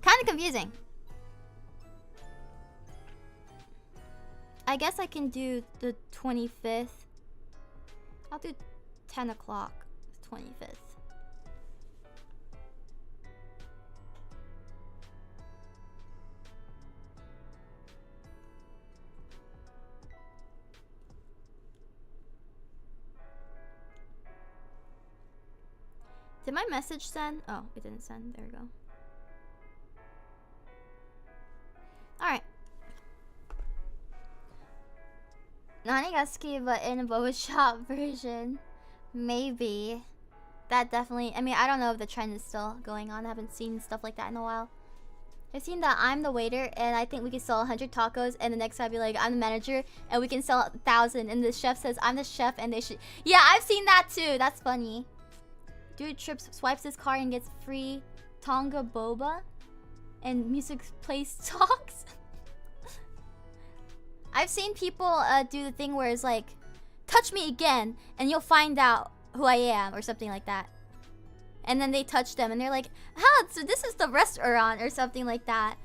kind of confusing. I guess I can do the 25th. I'll do 10 o'clock, 25th. Did my message send? Oh, it didn't send. There we go. Alright. Nanigaski, but in a Boba Shop version. Maybe. That definitely... I mean, I don't know if the trend is still going on. I haven't seen stuff like that in a while. I've seen that I'm the waiter and I think we can sell 100 tacos, and the next guy be like, I'm the manager and we can sell 1,000, and the chef says I'm the chef and they should. Yeah, I've seen that too. That's funny. Dude trips, swipes his card and gets free Tonga boba, and music plays talks. I've seen people do the thing where it's like, touch me again and you'll find out who I am or something like that. And then they touch them and they're like, huh, so this is the restaurant or something like that.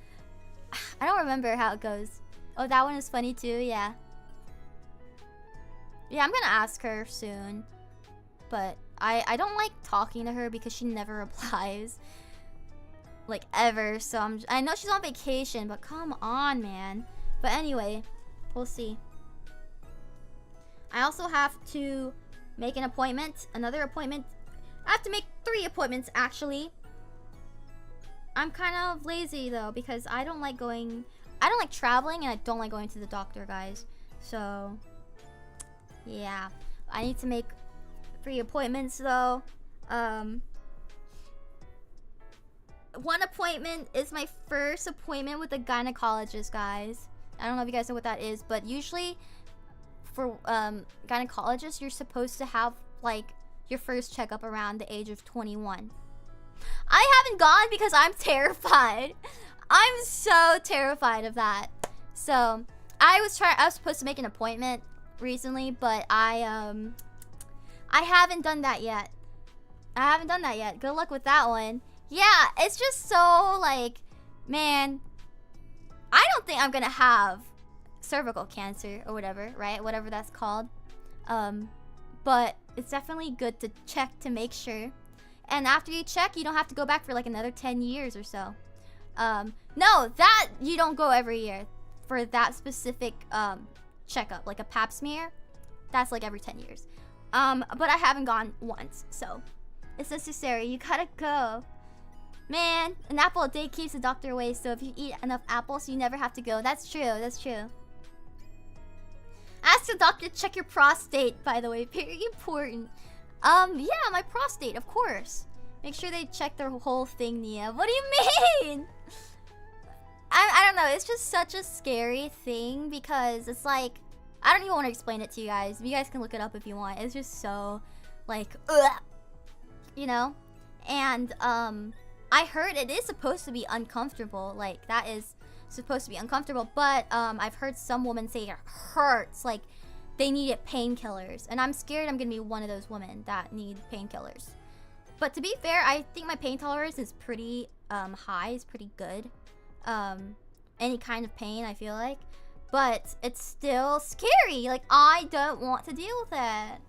I don't remember how it goes. Oh, that one is funny too, yeah. Yeah, I'm gonna ask her soon. But I don't like talking to her because she never replies. Like, ever. So I know she's on vacation, but come on, man. But anyway, we'll see. I also have to make an appointment, another appointment. I have to make 3 appointments, actually. I'm kind of lazy, though, because I don't like traveling, and I don't like going to the doctor, guys. So, yeah. I need to make 3 appointments, though. One appointment is my first appointment with a gynecologist, guys. I don't know if you guys know what that is, but usually for gynecologists, you're supposed to have, like, your first checkup around the age of 21. I haven't gone because I'm terrified. I'm so terrified of that. So I was supposed to make an appointment recently, but I haven't done that yet. Good luck with that one. Yeah, it's just so, like, man, I don't think I'm gonna have cervical cancer or whatever, right? Whatever that's called. But it's definitely good to check to make sure. And after you check, you don't have to go back for like another 10 years or so. No, that you don't go every year for that specific checkup, like a pap smear. That's like every 10 years. But I haven't gone once, so it's necessary. You gotta go. Man, an apple a day keeps the doctor away, so if you eat enough apples, you never have to go. That's true, that's true. Ask the doctor to check your prostate, by the way. Very important. Yeah, my prostate, of course. Make sure they check their whole thing, Nia. What do you mean? I don't know. It's just such a scary thing because it's like, I don't even want to explain it to you guys. You guys can look it up if you want. It's just so, like, ugh, you know? And, I heard it is supposed to be uncomfortable. Like, that is supposed to be uncomfortable, but I've heard some women say it hurts, like they needed painkillers, and I'm scared I'm gonna be one of those women that need painkillers. But to be fair, I think my pain tolerance is pretty high, is pretty good. Any kind of pain, I feel like, but it's still scary. Like, I don't want to deal with it.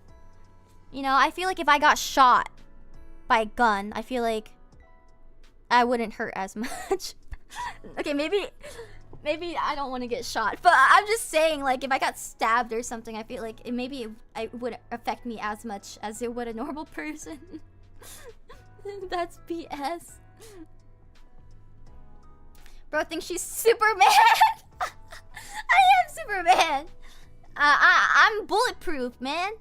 You know, I feel like if I got shot by a gun, I feel like I wouldn't hurt as much. Okay, maybe I don't want to get shot, but I'm just saying, like, if I got stabbed or something, I feel like it wouldn't affect me as much as it would a normal person. That's BS. Bro thinks she's Superman. I am Superman. I'm bulletproof, man.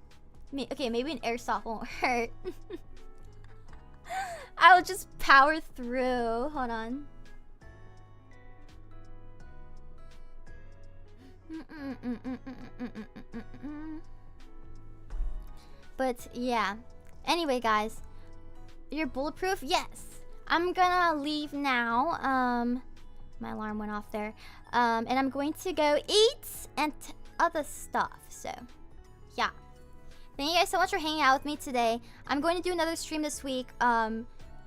Okay, maybe an airsoft won't hurt. I'll just power through. Hold on. But yeah. Anyway, guys, you're bulletproof? Yes. I'm gonna leave now. My alarm went off there. And I'm going to go eat and other stuff. So, yeah. Thank you guys so much for hanging out with me today. I'm going to do another stream this week.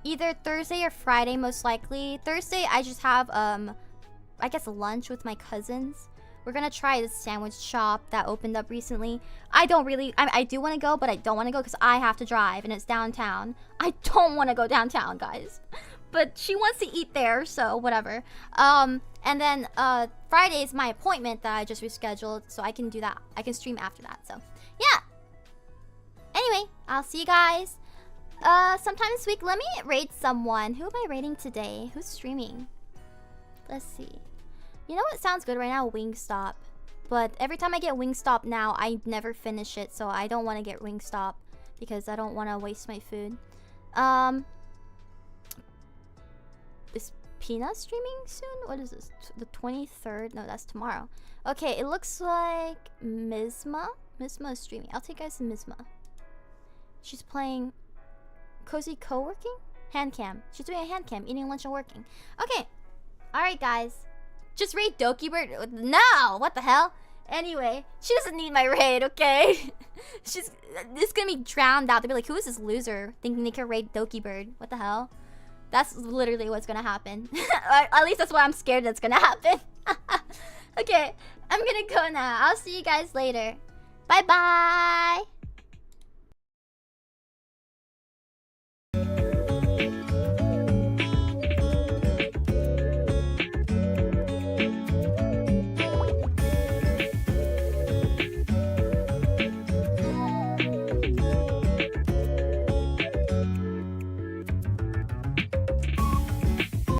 Either Thursday or Friday, most likely. Thursday, I just have, I guess, lunch with my cousins. We're gonna try this sandwich shop that opened up recently. I do want to go, but I don't want to go because I have to drive and it's downtown. I don't want to go downtown, guys. But she wants to eat there, so whatever. And then Friday is my appointment that I just rescheduled, so I can do that. I can stream after that, so yeah. Anyway, I'll see you guys sometime this week. Let me rate someone. Who am I rating today? Who's streaming? Let's see. You know what sounds good right now? Wingstop. But every time I get Wingstop now, I never finish it, so I don't want to get Wingstop because I don't want to waste my food. Peanut streaming soon? What is this? The 23rd? No, that's tomorrow. Okay, it looks like Mizma. Mizma is streaming. I'll take you guys to Mizma. She's playing Cozy Co-working? Hand cam. She's doing a hand cam, eating lunch and working. Okay. Alright, guys. Just raid Dokibird. No! What the hell? Anyway, she doesn't need my raid, okay? It's gonna be drowned out. They'll be like, who is this loser thinking they can raid Dokibird? What the hell? That's literally what's gonna happen. At least that's what I'm scared that's gonna happen. Okay, I'm gonna go now. I'll see you guys later. Bye-bye!